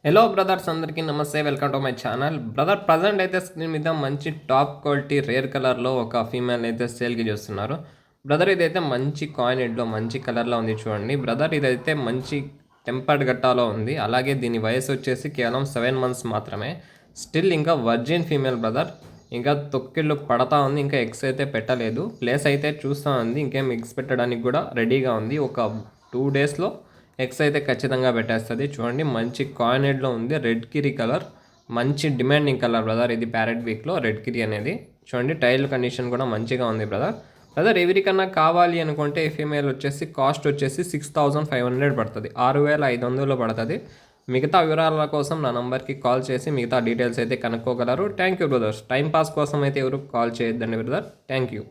Hello brothers, అందరికీ నమస్తే. Welcome to my channel. Brother, present అయితే స్క్రీన్ మీద మంచి టాప్ క్వాలిటీ రేర్ కలర్లో ఒక ఫీమేల్ అయితే సేల్కి చూస్తున్నారు. బ్రదర్, ఇదైతే మంచి కాయిన్ హెడ్లో మంచి కలర్లో ఉంది చూడండి. బ్రదర్, ఇదైతే మంచి టెంపర్డ్ గట్టాలో ఉంది. అలాగే దీని వయసు వచ్చేసి కేవలం 7 months మాత్రమే. స్టిల్ ఇంకా వర్జిన్ ఫీమేల్ బ్రదర్. ఇంకా తొక్కిళ్ళు పడతా ఉంది. ఇంకా ఎగ్స్ అయితే పెట్టలేదు. ప్లేస్ అయితే చూస్తూ ఉంది. ఇంకేం ఎగ్స్ పెట్టడానికి కూడా రెడీగా ఉంది. ఒక 2 daysలో ఎగ్స్ అయితే ఖచ్చితంగా పెట్టేస్తుంది. చూడండి, మంచి కాయిన్ హెడ్లో ఉంది. రెడ్ కిరీ కలర్, మంచి డిమాండింగ్ కలర్ బ్రదర్. ఇది ప్యారెట్ వీక్లో రెడ్ కిరీ అనేది. చూడండి, టైల్ కండిషన్ కూడా మంచిగా ఉంది బ్రదర్. ఎవరికన్నా కావాలి అనుకుంటే ఈ ఫీమేల్ వచ్చేసి కాస్ట్ వచ్చేసి 6500 పడుతుంది. 6500 పడుతుంది. మిగతా వివరాల కోసం నా నంబర్కి కాల్ చేసి మిగతా డీటెయిల్స్ అయితే కనుక్కోగలరు. Thank you brothers. Time pass కోసం అయితే ఎవరు కాల్ చేయొద్దండి బ్రదర్. Thank you.